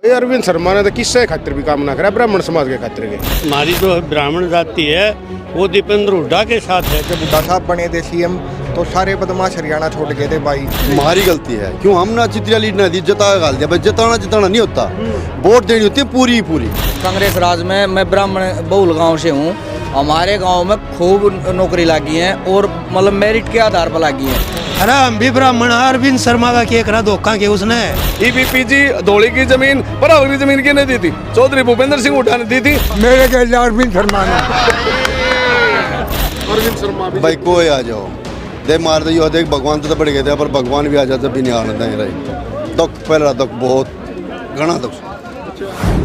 ये अरविंद शर्मा ने तो किससे खातिर भी काम ना करा, ब्राह्मण समाज के खातिर के। हमारी जो ब्राह्मण जाति है वो दीपेंद्र हुड्डा के साथ है। जब हुड्डा साहब बने थे सीएम तो सारे बदमाश हरियाणा छोड़ गए थे भाई। हमारी गलती है क्यों हमने चित्रिया लीड नहीं दी, जता गाल दिया। भाई जिताना नहीं होता, वोट देनी होती है पूरी पूरी। कांग्रेस राज में मैं ब्राह्मण बहुल गांव से हूँ। हमारे गांव में खूब नौकरी लगी है और मतलब मेरिट के आधार पर लगी है। अरे हम भी ब्राह्मण, अरविंद शर्मा का केक ना धोखा के उसने ईबीपीजी धौली की जमीन बराबर की जमीन किसने दी थी? चौधरी भूपेंद्र सिंह हुड्डा ने दी थी। मेरे के अरविंद शर्मा ने। अरविंद शर्मा भी भाई कोई आ जाओ दे मार दे, देख भगवान तो बढ़ गए थे पर भगवान भी आ जाते भी नहीं आने देंगे। रही दुख पहला दुख बहुत घना दुख।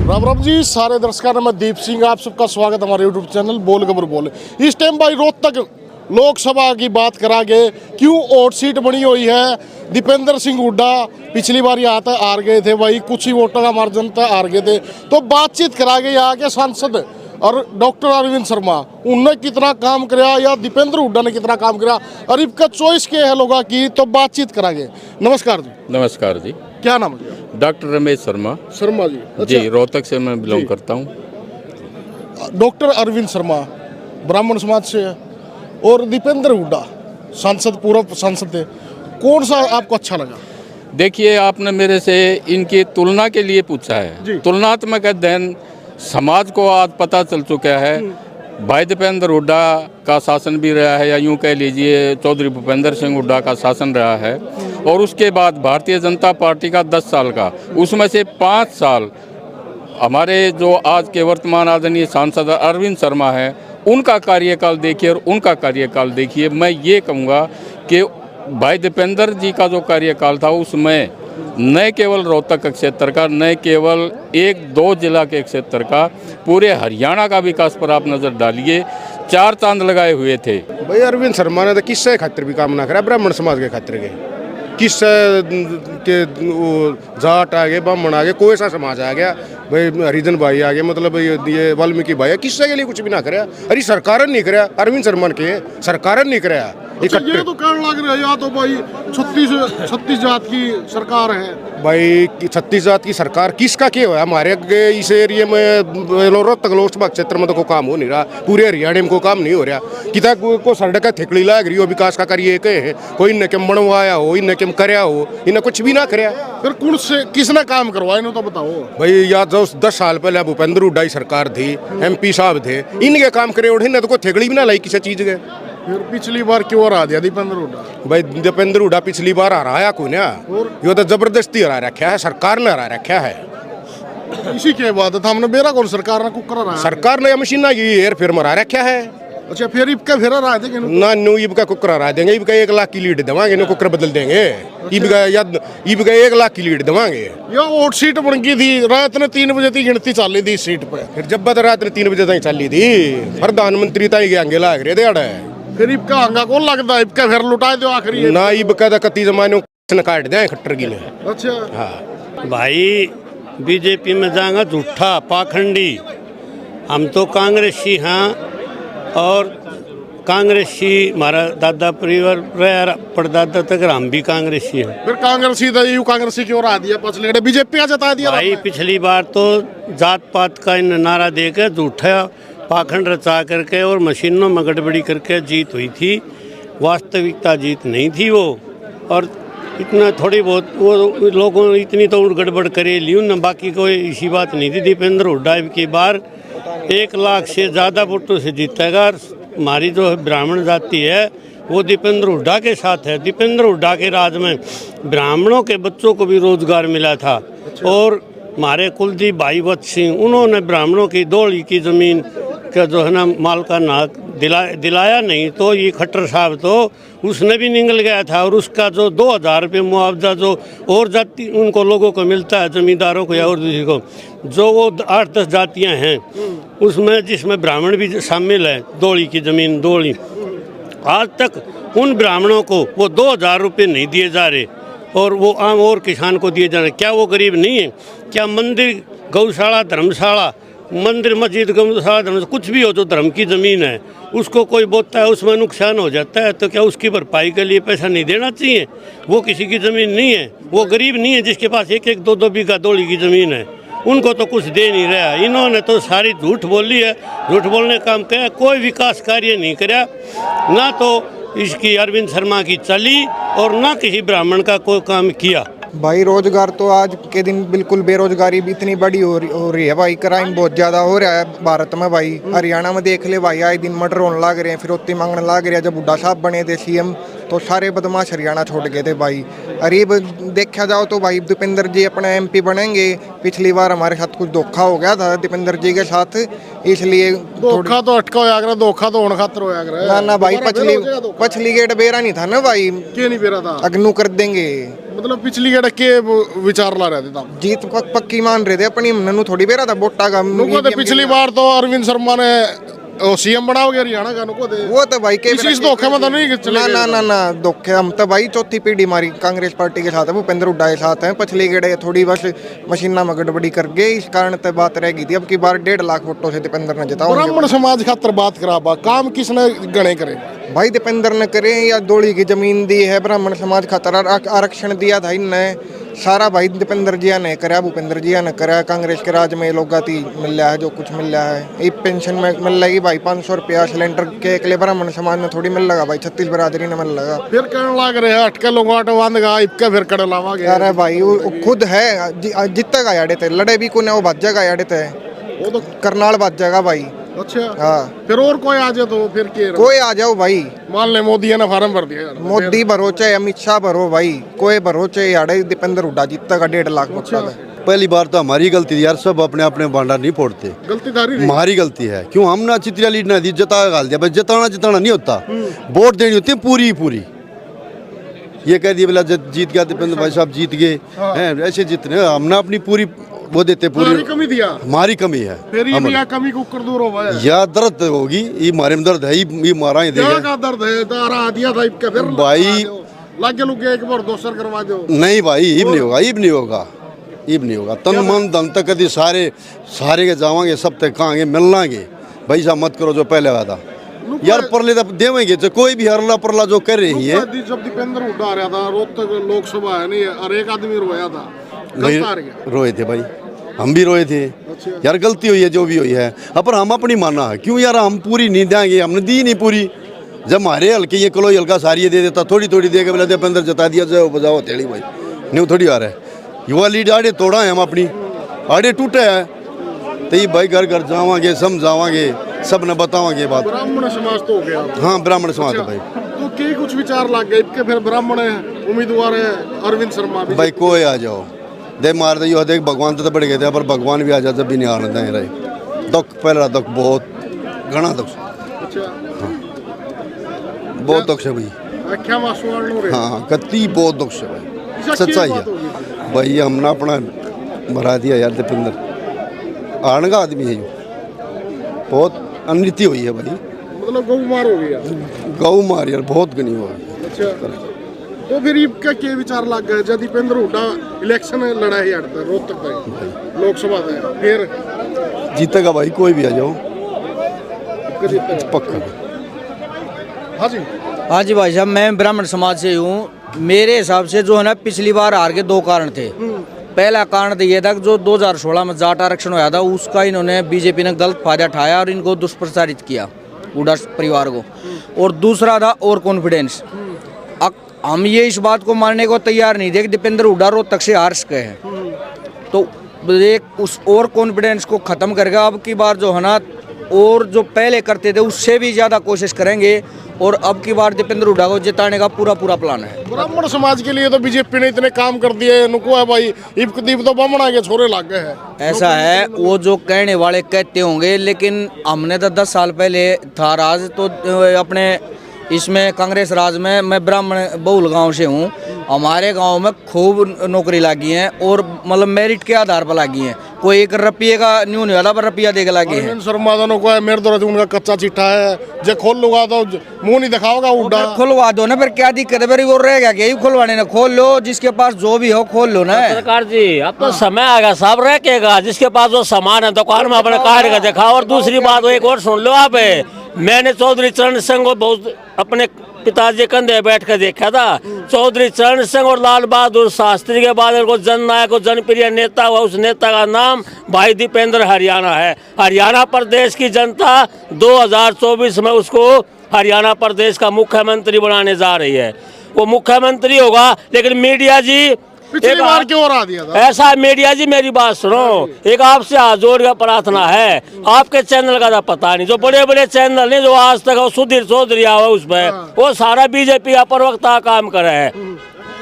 राम राम जी सारे दर्शकों, मैं दीप सिंह, आप सबका स्वागत है हमारे यूट्यूब चैनल बोल खबर बोले। इस टाइम भाई रोहतक लोकसभा की बात करागे, क्यों वोट सीट बनी हुई है। दीपेंद्र सिंह हुड्डा पिछली बार यहाँ तक हार गए थे भाई, कुछ ही वोटों का मार्जिन तक हार गए थे। तो बातचीत करागे यहाँ के सांसद और डॉक्टर अरविंद शर्मा, उनने कितना काम किया या दीपेंद्र हुड्डा ने कितना काम किया और इनका चॉइस क्या है लोगों की, तो बातचीत करागे। नमस्कार जी। नमस्कार जी। क्या नाम है? डॉक्टर रमेश शर्मा। शर्मा जी। अच्छा। जी, रोहतक से मैं बिलोंग करता हूँ। डॉक्टर अरविंद शर्मा ब्राह्मण समाज से है और दीपेंद्र हुड्डा सांसद, पूर्व सांसद थे। कौन सा आपको अच्छा लगा? देखिए, आपने मेरे से इनकी तुलना के लिए पूछा है। तुलनात्मक अध्ययन समाज को आज पता चल चुका है। भाई दीपेंद्र हुड्डा का शासन भी रहा है, या यूँ कह लीजिए चौधरी भूपेंद्र सिंह हुड्डा का शासन रहा है, और उसके बाद भारतीय जनता पार्टी का 10 साल का, उसमें से 5 साल हमारे जो आज के वर्तमान आदरणीय सांसद अरविंद शर्मा है, उनका कार्यकाल देखिए और उनका कार्यकाल देखिए। मैं ये कहूँगा कि भाई दीपेंद्र जी का जो कार्यकाल था उसमें न केवल रोहतक क्षेत्र का, न केवल 1-2 जिला के क्षेत्र का, पूरे हरियाणा का विकास पर आप नज़र डालिए, 4 चांद लगाए हुए थे। भाई अरविंद शर्मा ने तो किससे खातिर भी काम ना करा, ब्राह्मण समाज के खातिर के। किस के जाट आ गए, ब्राह्मण आ गए, कोई सा समाज आ गया, भाई हरिजन भाई आ गए, मतलब ये वाल्मीकि भाई है, किससे के लिए कुछ भी ना कराया। अरे सरकार नहीं कराया, अरविंद शर्मा के सरकार नहीं कराया। अच्छा, ये तो कहने लग रहा है या तो भाई 36 जात की सरकार है। भाई 36 जात की सरकार किसका क्या हुआ? हमारे इस एरिया में रोहतक लोकसभा क्षेत्र में तो कोई काम हो नहीं रहा, पूरे हरियाणा में कोई काम नहीं हो रहा। किता को सड़क थिकड़ी लाग रही हो, विकास का करिए कहे कोई इन्हें के बनवाया हो, इन्हें के करया हो, इन्हें कुछ भी ना कराया। फिर कौन से किसने काम करवाया इन्हें तो बताओ भाई। या जो 10 साल पहले भूपेंद्र हुड्डा की सरकार थी, MP साहब थे, इनके काम करे और इन्हें तो कोई थिकड़ी भी ना लाई किसी चीज के। फिर पिछली बार क्यों हरा दिया दीपेंद्र हुड्डा? भाई दीपेंद्र हुड्डा पिछली बार हराया को ना, ये तो जबरदस्ती हरा रखा है, सरकार ने हरा रखा है। इसी के बाद था हमने मेरा कौन सरकार ने कुकर हराया? सरकार ने मशीन की फिर मरा रखा है। अच्छा, फिर इबका फिर हरा देंगे ना? नो, इबका कुकर हरा देंगे, इबका 1 लाख की लीड देवांगे, नो कुकर बदल देंगे। इबका 1 लाख की लीड देवांगे। यह वोट सीट बन गई थी, रात ने 3 बजे तक गिनती चल रही थी इस सीट पे। फिर जब रात ने 3 बजे तक चल रही थी, प्रधानमंत्री तक आगे लाग रहे थे। फिर इबका हंगा कौन लगता है? इबका फिर लुटा दो आखिरी ना, इबका तो कत्ती जमाने काट दें खट्टर की ने। अच्छा हाँ भाई, बीजेपी में जाएगा झूठा पाखंडी। हम तो कांग्रेसी हैं और कांग्रेसी हमारा दादा परिवार परदादा तक हम भी कांग्रेसी हैं। फिर कांग्रेसी यू कांग्रेसी क्यों हरा दिया? पछले बीजेपी आ जता दिया भाई। पिछली बार तो जात पात का इन नारा देकर झूठा पाखंड रचा करके और मशीनों में गड़बड़ी करके जीत हुई थी। वास्तविकता जीत नहीं थी वो, और इतना थोड़ी बहुत वो लोगों ने इतनी तो गड़बड़ करे ली न, बाकी कोई इसी बात नहीं थी। दीपेंद्र हुड्डा की बार 1 लाख से ज़्यादा वोटों से जीतेगा। हमारी जो ब्राह्मण जाति है वो दीपेंद्र हुड्डा के साथ है। दीपेंद्र हुड्डा के राज में ब्राह्मणों के बच्चों को भी रोजगार मिला था। और हमारे कुलदीप भाई वत्स सिंह, उन्होंने ब्राह्मणों की धौली की ज़मीन का जो है ना माल का नाक दिलाया नहीं तो ये खट्टर साहब तो उसने भी निकल गया था। और उसका जो 2000 रुपये मुआवजा जो और जाति उनको लोगों को मिलता है, जमींदारों को या और किसी को, जो वो 8-10 जातियां हैं उसमें, जिसमें ब्राह्मण भी शामिल है, धौली की ज़मीन धौली, आज तक उन ब्राह्मणों को वो 2000 रुपये नहीं दिए जा रहे और वो आम और किसान को दिए जा रहे। क्या वो गरीब नहीं है? क्या मंदिर, गौशाला, धर्मशाला, मंदिर, मस्जिद, गौशाला, धर्मशाला, कुछ भी हो जो धर्म की ज़मीन है उसको कोई बोलता है उसमें नुकसान हो जाता है तो क्या उसकी भरपाई के लिए पैसा नहीं देना चाहिए? वो किसी की ज़मीन नहीं है, वो गरीब नहीं है जिसके पास 1-1, 2-2 बीघा धौली की ज़मीन है। उनको तो कुछ दे नहीं रहा। इन्होंने तो सारी झूठ बोली है, झूठ बोलने का काम किया, कोई विकास कार्य नहीं करा, ना तो इसकी अरविंद शर्मा की चली और ना किसी ब्राह्मण का कोई काम किया। भाई रोजगार तो आज के दिन बिल्कुल, बेरोजगारी भी इतनी बड़ी हो रही है भाई, क्राइम बहुत ज़्यादा हो रहा है भारत में भाई। हरियाणा में देख ले भाई, आए दिन मर्डर होने लग रहे हैं, फिरौती मांगने लग रहे हैं। जब बुड्ढा साहब बने थे सीएम तो सारे बदमाश हरियाणा छोड़ गए थे भाई। अरीब देखा जाओ तो भाई दीपेंद्र जी अपना एमपी बनेंगे। पिछली बार हमारे साथ कुछ धोखा हो गया था दीपेंद्र जी के साथ, इसलिए धोखा तो अटका होया करे, धोखा तो होने खातर होया करे। ना ना भाई, पछली गेट बेरा नहीं था ना भाई, के नहीं बेरा था, अग्नू कर देंगे। मतलब पिछली गेट के विचार ला रहे थे तब, जीत पक्की मान रहे थे अपनी, नन्नू थोड़ी बेरा था वोटा का। पिछली बार तो अरविंद शर्मा ने सीएम बनाओगे हरियाणा का, नुको दे वो तो भाई के इस धोखे में तो नहीं चले ना ना ना ना धोखे। हम तो भाई चौथी पीढ़ी हमारी कांग्रेस पार्टी के साथ है, भूपेंद्र हुड्डा के साथ है। पिछली गेड़े थोड़ी बस मशीना में गड़बड़ी कर गए, इस कारण तो बात रह गई थी। अब की बार 1.5 लाख वोटों से दीपेंद्र ने जिताओ। ब्राह्मण समाज खातर बात करा बा, काम किसने गणे करे भाई, दीपेंद्र ने करे या दोली की जमीन दी है ब्राह्मण समाज खातर, आरक्षण दिया था इनने सारा भाई दीपेंद्र जिया ने करा, भूपेंद्र जिया ने करा। कांग्रेस के राज में लोग मिल रहा है जो कुछ मिल रहा है। ये पेंशन में मिल रही भाई 500 रुपया सिलेंडर के, अकेले ब्राह्मण समाज में थोड़ी मिल लगा भाई, 36 बिरादरी ने मिल लगा। फिर कहने लग रहे हैं अटके लोग आटो बांध गा इबके फिर कड़े लावागे। अरे भाई वो खुद है, जितने का याडे थे लड़े भी को वो भाज जाएगा, याडे थे वो तो करनाल भाज जाएगा भाई। अच्छा हाँ, फिर और कोई आ जाए तो फिर कोई आ जाओ भाई, मान ले मोदी ने फार्म भर दिया, मोदी भरो चाहे अमित शाह भरो भाई, कोई भरो चाहे याडे दीपेंद्र हुड्डा जीतता का 1.5 लाख वोट। पहली बार तो हमारी गलती थी यार, सब अपने अपने भांडा नहीं फोड़ते, गलतीदारी हमारी गलती है। क्यों हमने चित्रिया लीड ना दी, जता गाल दिया। जिताना जिताना नहीं होता, वोट देनी होती है पूरी पूरी। ये कह दिया बोला जीत गया दीपेंद्र भाई साहब जीत गए हैं, ऐसे जीतने हमने अपनी पूरी वो देते, पूरी कमी दिया, हमारी कमी है। फिर ये दिया कमी को कर दूर हो या दर्द होगी, ये मारे में दर्द है, ये मारा ही देगा। का दर्द है, दारा दिया था इबके फिर भाई लागे लुगे एक बार दोसर करवा दो। नहीं भाई, इब नहीं होगा, इब नहीं होगा, इब नहीं होगा। तन मन धन तक कभी सारे के जावांगे, सब तक कहांगे मिलनागे। भाई साहब मत करो जो पहले वादा यार, परले देवेंगे तो कोई भी हरला परला जो कर रही है। जब दीपेंद्र हुड्डा आ रहा था रोहतक लोकसभा है नहीं, और एक आदमी रोया था, रोए थे भाई, हम भी रोए थे। यार गलती हुई है जो भी हुई है, पर हम अपनी माना है। क्यों यार हम पूरी नहीं देंगे, हमने दी नहीं पूरी। जब हमारे हल्के ये कलो हल्का सारी दे देता, थोड़ी थोड़ी दे के बोला दीपेंद्र जता दिया, जाओ बजाओ तेड़ी भाई, नहीं थोड़ी आ रहा है। युवा लीड आड़े तोड़ा है, हम अपनी आड़े टूटे है, तो ये भाई घर घर जावांगे, समझावांगे, सब ने बतावांगे बात। ब्राह्मण समाज तो हो गया। हाँ ब्राह्मण समाज भाई, तो के कुछ विचार लग गए इनके, फिर ब्राह्मण उम्मीदवार है अरविंद शर्मा भी। भाई कोई आ जाओ, दे मार दे, देख भगवान तो बढ़ गए थे, पर भगवान भी आ जाते भी नहीं आने दें रहे। दुख पहला दुख बहुत घना दुख। अच्छा हाँ बहुत दुख है भाई, आख्या मासवाल नो रे। हाँ कति बहुत दुख है भाई, सच्चाई है भाई। हमने अपना मरा दिया यार दीपेंद्र, आने का आदमी है, बहुत अनृति हुई है भाई, मतलब गौ मार हो गया, गौ मार यार बहुत गनी हुआ। अच्छा तो फिर इनका क्या विचार लग गए जब दीपेंद्र हुड्डा इलेक्शन लड़ा है यार रोहतक का लोकसभा का, फिर जीतेगा भाई कोई भी आ जाओ पक्का। हाँ जी, हाँ जी भाई साहब, मैं ब्राह्मण समाज से हूँ। मेरे हिसाब से जो है ना, पिछली बार हार के 2 कारण थे। पहला कारण तो ये था कि जो 2016 में जाट आरक्षण हुआ था, उसका इन्होंने बीजेपी ने गलत फायदा उठाया और इनको दुष्प्रचारित किया, हुड्डा परिवार को। और दूसरा था और कॉन्फिडेंस। हम ये इस बात को मानने को तैयार नहीं थे कि दीपेंद्र हुड्डा रोहतक से हार सके हैं, तो एक उस और कॉन्फिडेंस को ख़त्म करके अब की बार जो है ना, और जो पहले करते थे उससे भी ज़्यादा कोशिश करेंगे, और अब की बार दीपेंद्र हुड्डा को जिताने का पूरा प्लान है। ब्राह्मण समाज के लिए तो बीजेपी ने इतने काम कर दिए, नुको है भाई, दीप तो बमना के छोरे लाग गए हैं। ऐसा है, वो जो कहने वाले कहते होंगे, लेकिन हमने तो 10 साल पहले था राज, तो अपने इसमें कांग्रेस राज में, मैं ब्राह्मण बहुल गांव से हूँ, हमारे गांव में खूब नौकरी लगी हैं, और मतलब मेरिट के आधार पर लगी हैं। कोई 1 रुपये का न्यून ज़्यादा पर रुपया दे के लगे हैं। शर्मा को है मेरे तो उनका कच्चा चिट्ठा है, जो खोल लूंगा तो मुंह नहीं दिखाओगा हुड्डा। खुलवा दो ना, फिर क्या दिक्कत है, फिर वो रहेगा क्या, यही खुलवाने ना, खोल लो, जिसके पास जो भी हो खोल लो ना। सरकार जी अब तो समय आएगा, सब रखेगा, जिसके पास जो सामान है दुकान में अपने काट का देखा। और दूसरी बात एक और सुन लो आप, मैंने चौधरी चरण सिंह को बहुत अपने पिताजी कंधे बैठ कर देखा था। चौधरी चरण सिंह और लाल बहादुर शास्त्री के बाद को जननायक और जनप्रिय नेता हुआ, उस नेता का नाम भाई दीपेंद्र हरियाणा है। हरियाणा प्रदेश की जनता 2024 में उसको हरियाणा प्रदेश का मुख्यमंत्री बनाने जा रही है। वो मुख्यमंत्री होगा, लेकिन मीडिया जी पिछली बार क्यों हरा दिया था? ऐसा मीडिया जी, मेरी बात सुनो, एक आपसे हाथ जोड़ कर प्रार्थना है, आपके चैनल का तो पता नहीं, जो बड़े बड़े चैनल नहीं, जो आज तक सुधीर चौधरी आवा उसमें, वो सारा बीजेपी का प्रवक्ता काम करे है।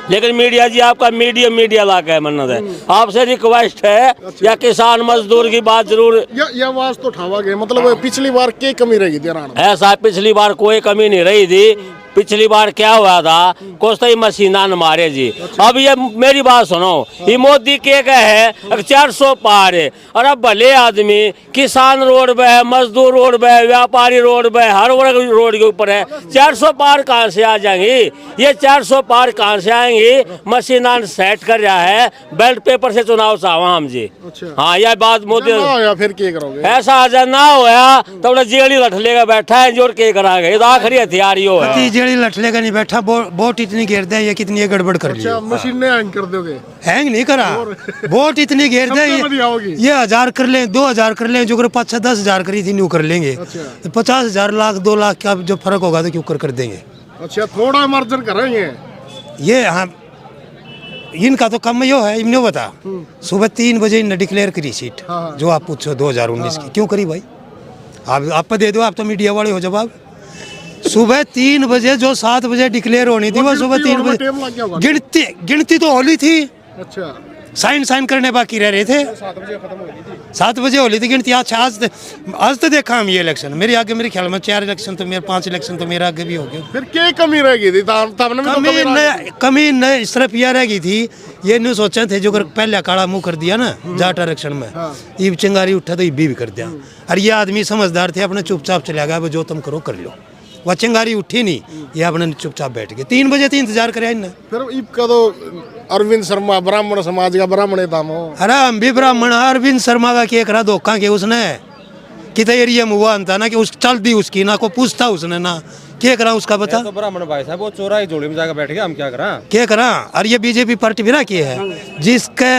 लेकिन मीडिया जी आपका मीडिया ला के मन्नत है, आपसे रिक्वेस्ट है, या किसान मजदूर की बात जरूर ये आवाज तो उठावा गया, मतलब पिछली बार क्या कमी रही थी राणा? ऐसा पिछली बार कोई कमी नहीं रही थी। पिछली बार क्या हुआ था, कुछ तो मशीना न मारे जी। अब ये मेरी बात सुनो, ये मोदी के है 400 पार है, और अब भले आदमी किसान रोड पे है, मजदूर रोड पे है, व्यापारी रोड पे है, हर वर्ग रोड के ऊपर है। 400 पार कहाँ से आ जाएंगी? ये 400 पार कहाँ से आएंगी? मशीना सेट कर रहा है, बैलेट पेपर से चुनाव चाहवा हम जी। हाँ, यह बात मोदी या फिर क्या करोगे? ऐसा अजर ना होया तो जेड़ी लठ लेकर बैठा है, जोर के कराएंगे, ये तो आखिरी हथियार ही है। जेड़ी लठले का नहीं बैठा, बोट इतनी घेर दे, ये कितनी गड़बड़ कर ली। मशीन ने हैंग कर दोगे? हैंग नहीं करा, बोट इतनी घेर दे, ये 1000 कर ले, 2000 कर ले, जो कर 5-10 करी थी न्यू कर लेंगे। 50,000 लाख 2 लाख का जो फर्क होगा तो क्यों कर देंगे। अच्छा, थोड़ा मार्जिन करेंगे ये। हाँ, इनका तो कम यो है, इन्हें बता, सुबह 3 बजे इन्हें डिक्लेयर करी सीट, जो आप पूछो 2019 की क्यों करी भाई? आप दे दो, आप तो मीडिया वाले हो जवाब। सुबह 3 बजे जो 7 बजे डिक्लेयर होनी थी, वो सुबह 3 बजे गिनती तो होली थी। अच्छा, साइन करने बाकी रह रहे थे। 7 बजे होली थी गिनती। अच्छा, आज तो देखा हम ये इलेक्शन, मेरे आगे मेरे ख्याल में 4 इलेक्शन तो मेरे 5 इलेक्शन तो मेरे आगे भी हो गए। फिर क्या कमी रह गई थी? कमी सिर्फ यह रह गई थी, ये नहीं सोचे थे, जो पहले काला मुंह कर दिया ना जाट आरक्षण में, ये चिंगारी उठा तो ये भी कर दिया। और ये आदमी समझदार थे, अपने चुपचाप चले गया, जो तुम करो कर लो। वह चिंगारी उठी नहीं, ये अपने चुपचाप बैठ गए। 3 बजे इंतजार करे ना। फिर इनका तो अरविंद शर्मा ब्राह्मण समाज का ब्राह्मण है तामो। अरे हम भी ब्राह्मण, अरविंद शर्मा का क्या करा धोखा के उसने, कि एरिया में हुआ था ना, कि उस चल दी उसकी ना, को पूछता उसने ना, क्या करा उसका बता। तो ब्राह्मण भाई साहब वो चोरा जोड़ी में जाकर बैठ गया, हम क्या करा, क्या करा। और ये बीजेपी पार्टी भी ना की है, जिसके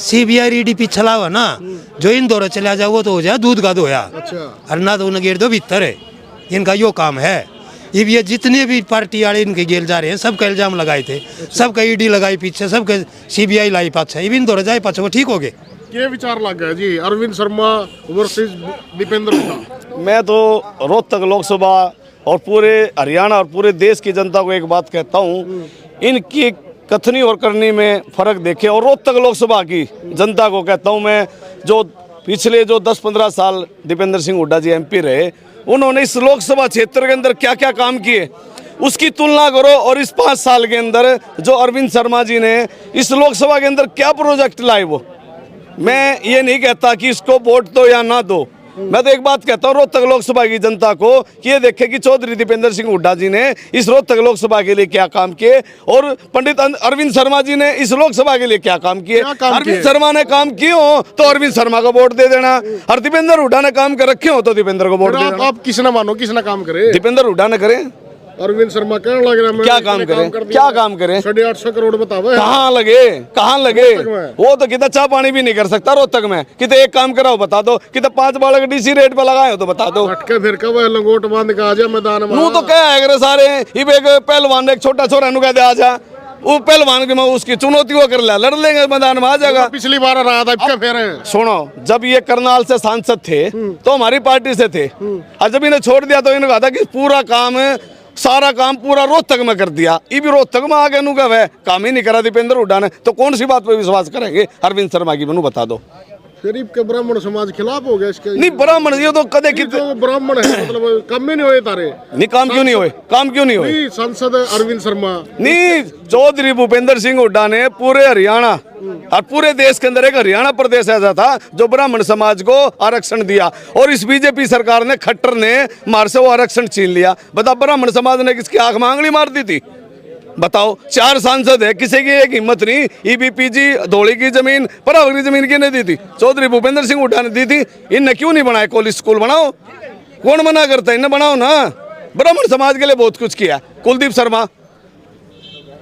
CBI ED पिछला हुआ ना, जो इन दौरे चला जाए वो तो हो जाए दूध का धोया। और ना तो उन्हें गेर दो भीतर है, इनका यो काम है। ये जितने भी पार्टी वाले इनके गेल जा रहे हैं, सबका इल्जाम लगाए थे, सबका ED लगाई पीछे, सबके CBI लाई पाछे, इवन दौरे जाए पाछे, वो ठीक हो गए। क्या विचार लग गया जी अरविंद शर्मा वर्सेस दीपेंद्र हुड्डा? मैं तो रोहतक लोकसभा और पूरे हरियाणा और पूरे देश की जनता को एक बात कहता हूँ, इनकी कथनी और करनी में फर्क देखे। और रोहतक लोकसभा की जनता को कहता हूँ मैं, जो पिछले जो 10-15 साल दीपेंद्र सिंह हुड्डा जी MP रहे, उन्होंने इस लोकसभा क्षेत्र के अंदर क्या क्या काम किए, उसकी तुलना करो। और इस 5 साल के अंदर जो अरविंद शर्मा जी ने इस लोकसभा के अंदर क्या प्रोजेक्ट लाए, वो मैं ये नहीं कहता कि इसको वोट दो या ना दो। मैं तो एक बात कहता हूँ रोहतक लोकसभा की जनता को कि ये देखे कि चौधरी दीपेंद्र सिंह हुड्डा जी ने इस रोहतक लोकसभा के लिए क्या काम किए, और पंडित अरविंद शर्मा जी ने इस लोकसभा के लिए क्या काम किए। अरविंद शर्मा ने काम किए हो तो अरविंद शर्मा को वोट दे देना, और दीपेंद्र हुड्डा ने काम कर रखे हो तो दीपेंद्र को वोट दे देना। आप किसने मानो, किसने काम करे? दीपेंद्र हुड्डा ने करे। अरविंद शर्मा कहने लग रहा है क्या काम करें, क्या काम करें? 850 करोड़ बताओ कहाँ लगे? वो तो कितना चाय पानी भी नहीं कर सकता रोहतक में। कितने एक काम कराओ बता दो, कितने 5 बालक DC रेट पे लगाए हो तो बता दो। फिर कब लंगोट बांध के आ जा मैदान में। तो क्या है सारे एक पहलवान एक छोटा छोरा नु कहते आ जा, वो पहलवान के उसकी चुनौती वो कर लड़ लेंगे, मैदान में आ जाएगा। पिछली बार रहा था, क्या फेर है? सुनो, जब ये करनाल से सांसद थे तो हमारी पार्टी से थे, और जब इन्हें छोड़ दिया तो इन्होंने कहा था कि पूरा काम, सारा काम पूरा रोहतक में कर दिया। ये भी रोहतक में आगे नु है, काम ही नहीं करा दीपेंद्र हुड्डा ने, तो कौन सी बात पे विश्वास करेंगे अरविंद शर्मा की? मैंने बता दो। गरीब के ब्राह्मण समाज खिलाफ हो गया इसके? नहीं, ब्राह्मण ये तो कदे कि तो ब्राह्मण है, मतलब काम में नहीं हुए तारे। नहीं, काम क्यों नहीं हुए? काम क्यों नहीं हुए? सांसद अरविंद शर्मा नहीं, चौधरी भूपेंद्र सिंह हुड्डा ने पूरे हरियाणा और पूरे देश के अंदर एक हरियाणा प्रदेश ऐसा था जो ब्राह्मण समाज को आरक्षण दिया, और इस बीजेपी सरकार ने, खट्टर ने मार से वो आरक्षण छीन लिया। बता, ब्राह्मण समाज ने किसकी आंख में आंगली मार दी थी? बताओ। 4 सांसद है, किसी की एक हिम्मत नहीं। EBPG धौली की जमीन परावरी जमीन किसने दी थी? चौधरी भूपेंद्र सिंह हुड्डा ने दी थी। इनने क्यों नहीं बनाए? कॉलेज स्कूल बनाओ, कौन मना करता है? इन्हें बनाओ ना। ब्राह्मण समाज के लिए बहुत कुछ किया। कुलदीप शर्मा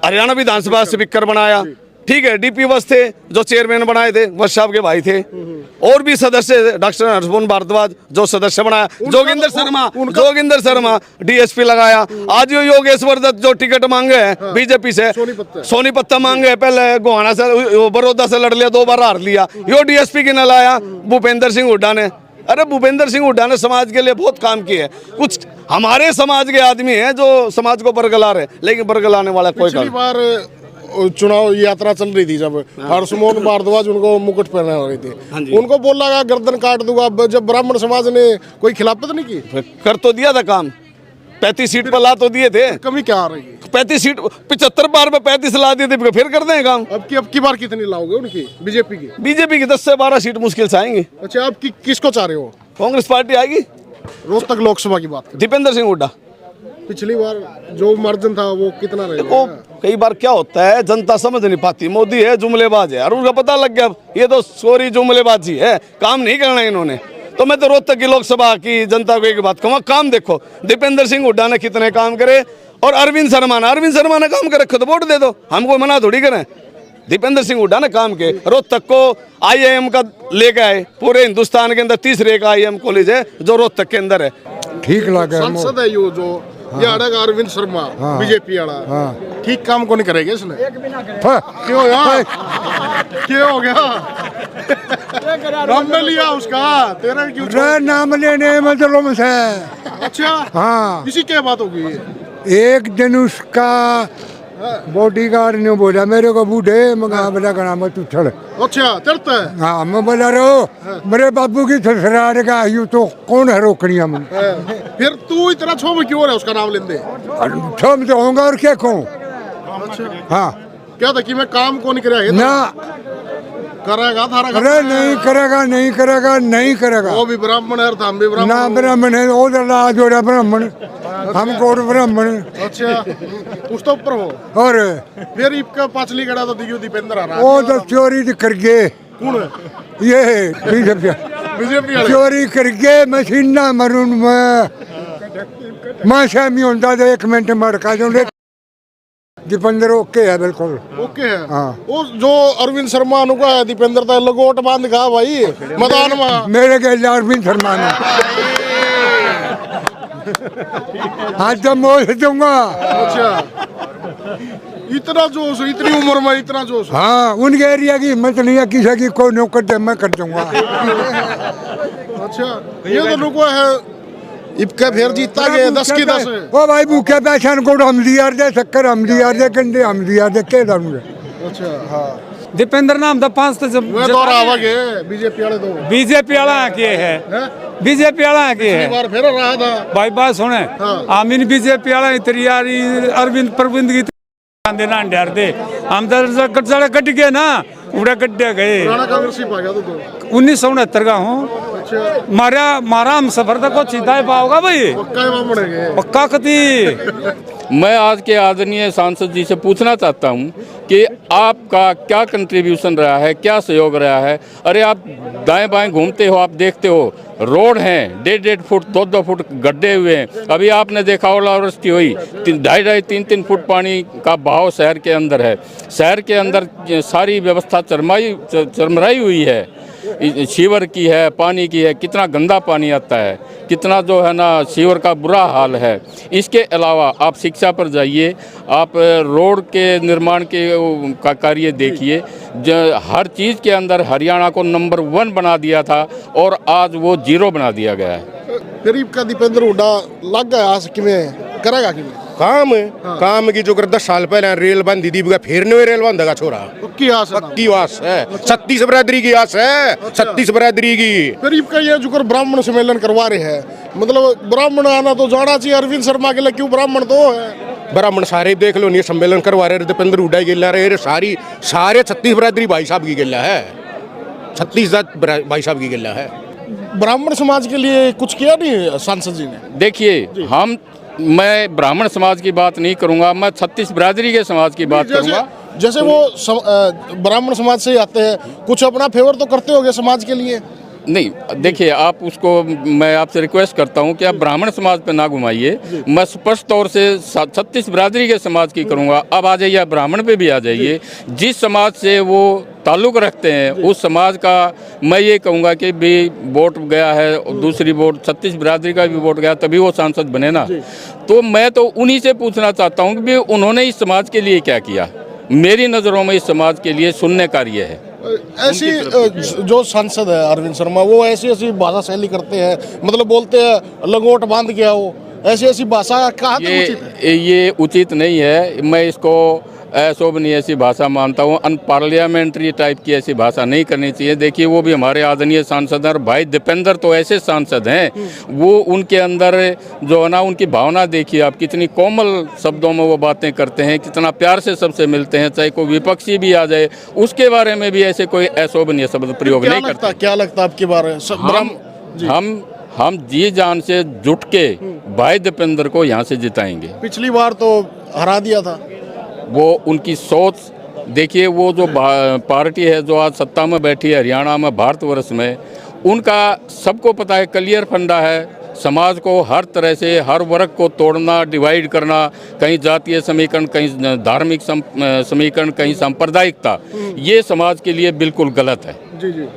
हरियाणा विधानसभा स्पीकर बनाया, ठीक है। डीपी वस थे जो चेयरमैन बनाए थे, वस साहब के भाई थे। और भी सदस्य, डॉक्टर हर्षमोहन भारद्वाज जो सदस्य बनाया, जोगिंदर शर्मा डीएसपी लगाया। आज यो योगेश्वर दत्त जो टिकट मांगे हैं बीजेपी से, सोनीपत्ता मांगे, पहले गोहाना से बड़ौदा से लड़ लिया, 2 बार हार लिया, यो डीएसपी की न लाया भूपेंद्र सिंह हुड्डा ने। अरे भूपेंद्र सिंह हुड्डा ने समाज के लिए बहुत काम किए हैं। कुछ हमारे समाज के आदमी हैं जो समाज को बरगला रहे, लेकिन बरगलाने वाला कोई पिछली बार चुनाव यात्रा चल रही थी जब हर्षमोहन भारद्वाज उनको मुकुट पहना हो रही थी, उनको बोला गया गर्दन काट दूंगा। जब ब्राह्मण समाज ने कोई खिलाफत नहीं की, कर तो दिया था काम, 35 सीट पर ला तो दिए थे। कमी क्या आ रही है? 35 सीट 75 बार पे 35 ला दिए थे, फिर कर दें काम। अब की बार कितनी लाओगे उनकी बीजेपी की? बीजेपी की 10 से 12 सीट मुश्किल से आएंगी। अच्छा, अब किसको चाह रहे हो? कांग्रेस पार्टी आएगी। रोहतक लोकसभा की बात दीपेंद्र सिंह हुड्डा। पिछली बार जो मार्जिन था वो कितना रहेगा? वो कई बार क्या होता है, जनता समझ नहीं पाती। मोदी है जुमलेबाज है, और उनका पता लग गया ये तो सोरी जुमलेबाजी है, काम नहीं करना इन्होंने। तो मैं तो रोहतक की लोकसभा की जनता को एक बात कहूँगा, काम देखो दीपेंद्र सिंह हुड्डा ने कितने काम करे, और अरविंद शर्मा ने काम कर रखे तो वोट दे दो, हमको मना थोड़ी करें। दीपेंद्र सिंह हुड्डा ने काम किए। रोहतक को आईआईएम का लेके आए, पूरे हिंदुस्तान के अंदर तीसरे का आईआईएम कॉलेज है जो रोहतक के अंदर है। ठीक लगा। संसद है यो जो ये अड़ेगा अरविंद शर्मा, बीजेपी वाला, ठीक काम को नहीं करेगा इसने। क्यों यार, क्यों हो गया? नाम ले लिया उसका, तेरा क्यों? नाम लेने मतलब से। अच्छा, हाँ, इसी क्या बात होगी? एक दिन उसका बॉडीगार्ड ने बोला मेरे को बूढ़े मंगा बोला का नाम तू चढ़। अच्छा, चढ़ता है। हाँ, मैं बोला रो मेरे बाबू की ससुराल का यूँ तो कौन है रोकनिया में। फिर तू इतना छोम क्यों है उसका नाम लेंदे? छोम तो होगा और क्या कहूँ। हाँ, क्या था कि मैं काम को नहीं कराया ना करेगा थारा? अरे नहीं करेगा, नहीं करेगा, नहीं करेगा। वो भी ब्राह्मण है, हम भी ब्राह्मण। ना ब्राह्मण है, वो तो जोड़ा ब्राह्मण, हम कोट ब्राह्मण। अच्छा, उस तो ऊपर हो। और फिर इनका पाचली गड़ा तो दियो दीपेंद्र आ रहा। वो तो चोरी कर गए। कौन है? ये बीजेपी चोरी करके मशीना मरून में माशा में होता तो 1 मिनट में अड़का जो दीपेंद्र ओके है, बिल्कुल ओके है। हाँ, वो जो अरविंद शर्मा का है दीपेंद्र तो लगोट बांध का भाई मैदान में मेरे के अरविंद शर्मा ने आज तो मोह दूंगा। अच्छा, इतना जोश, इतनी उम्र में इतना जोश? हाँ, उनके एरिया की हिम्मत नहीं है किसी की कोई नौकर दे मैं कर दूंगा। अच्छा, ये तो लोगों है इबका फिर जीता गया 10 की 10। ओ भाई भूखे पैसा को हम दिया दे, शक्कर हम दिया दे, कंडे हम दिया दे, के दाऊंगे। अच्छा, हाँ, दीपेंद्र नाम तो 5 मैं तो आवागे बीजेपी वाले दो। बीजेपी वाला के है, बीजेपी वाला के है। बार फिर रहा था भाई बात सुने, आमीन बीजेपी वाला तैयारी अरविंद प्रविंद की देना डर दे, हम तो कट गए ना, उड़ा गड्ढे गए। कांग्रेस आ गया तो 1969 का हूँ। मारा हम सफर तक को सीधा पाओगा भाई, पक्का कती। मैं आज के आदरणीय सांसद जी से पूछना चाहता हूं कि आपका क्या कंट्रीब्यूशन रहा है, क्या सहयोग रहा है? अरे आप दाएं बाएं घूमते हो, आप देखते हो रोड हैं 1.5 फुट 2-2 फुट गड्ढे हुए हैं। अभी आपने देखा ओलावृष्टि हुई, 2.5-2.5 3-3 फुट पानी का बहाव शहर के अंदर है। शहर के अंदर सारी व्यवस्था चरमराई हुई है, सीवर की है, पानी की है, कितना गंदा पानी आता है, कितना जो है ना सीवर का बुरा हाल है। इसके अलावा आप शिक्षा पर जाइए, आप रोड के निर्माण के का कार्य देखिए, हर चीज़ के अंदर हरियाणा को नंबर 1 बना दिया था और आज वो 0 बना दिया गया है। गरीब का दीपेंद्र हुड्डा लग गया कि में करेगा कि काम है। हाँ। काम की जो कर 10 साल पहले रेल बंद दी फिर नहीं रेल बंद का छोरा पक्की आस है। 36 बरादरी की आस है। 36 बरादरी की गरीब का ये जो कर ब्राह्मण सम्मेलन करवा रहे हैं, मतलब ब्राह्मण आना तो जाना चाहिए। अरविंद शर्मा के लिए क्यों ब्राह्मण तो है? ब्राह्मण सारे देख लो, नहीं सम्मेलन करवा रहे दीपेंद्र हुड्डा गिल्ला रहे सारे 36 बरादरी भाई साहब की गिल्ला है। 36 भाई साहब की गिल्ला है। ब्राह्मण समाज के लिए कुछ किया नहीं सांसद जी ने? देखिए, मैं ब्राह्मण समाज की बात नहीं करूंगा, मैं 36 बिरादरी के समाज की बात करूंगा। जैसे वो ब्राह्मण समाज से ही आते हैं, कुछ अपना फेवर तो करते होंगे समाज के लिए? नहीं, देखिए आप उसको, मैं आपसे रिक्वेस्ट करता हूं कि आप ब्राह्मण समाज पे ना घुमाइए। मैं स्पष्ट तौर से 36 बिरादरी के समाज की करूंगा। अब आ जाइए, ब्राह्मण पे भी आ जाइए। जिस समाज से वो ताल्लुक़ रखते हैं उस समाज का मैं ये कहूँगा कि भी वोट गया है, दूसरी वोट 36 बिरादरी का भी वोट गया, तभी वो सांसद बने ना। तो मैं तो उन्हीं से पूछना चाहता हूँ कि भी उन्होंने इस समाज के लिए क्या किया। मेरी नज़रों में इस समाज के लिए शून्य कार्य है। ऐसी जो सांसद है अरविंद शर्मा, वो ऐसी ऐसी भाषा शैली करते हैं, मतलब बोलते हैं लंगोट बांध गया हो, ऐसी ऐसी भाषा कहाँ तक उचित है? ये उचित नहीं है। मैं इसको अशोभनीय ऐसी भाषा मानता हूँ। अनपार्लियामेंट्री टाइप की ऐसी भाषा नहीं करनी चाहिए। देखिए वो भी हमारे आदरणीय सांसद हैं, और भाई दीपेंद्र तो ऐसे सांसद हैं, वो उनके अंदर जो है ना, उनकी भावना देखिए आप, कितनी कोमल शब्दों में वो बातें करते हैं, कितना प्यार से सबसे मिलते हैं, चाहे कोई विपक्षी भी आ जाए उसके बारे में भी ऐसे कोई अशोभनीय शब्द प्रयोग नहीं करता। क्या लगता है आपके बारे में? हम जी जान से जुट के भाई दीपेंद्र को यहाँ से जिताएंगे। पिछली बार तो हरा दिया था। वो उनकी सोच देखिए, वो जो पार्टी है जो आज सत्ता में बैठी है हरियाणा में, भारतवर्ष में, उनका सबको पता है, क्लियर फंडा है समाज को हर तरह से, हर वर्ग को तोड़ना, डिवाइड करना, कहीं जातीय समीकरण, कहीं धार्मिक समीकरण, कहीं सांप्रदायिकता। ये समाज के लिए बिल्कुल गलत है। जी जी।